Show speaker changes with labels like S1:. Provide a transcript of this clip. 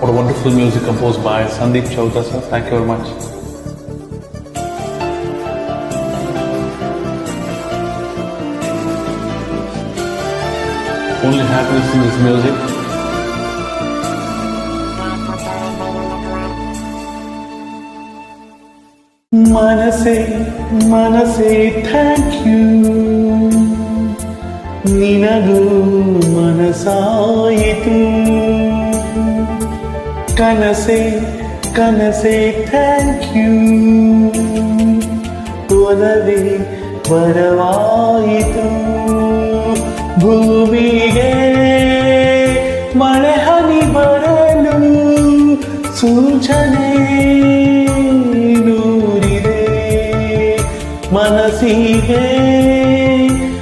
S1: What a wonderful music composed by Sandeep Chauta sir. Thank you very much. Only happiness in this music. Manase, Manase, thank you. Ninagu Manasaitu. Kanase, Kanase, thank you. Odave Varavaitu. ಭೂಮಿಗೆ ಮಳೆ ಹನಿ ಬರಲು ಸೂಚನೆ ನೂರಿದೆ ಮನಸ್ಸಿಗೆ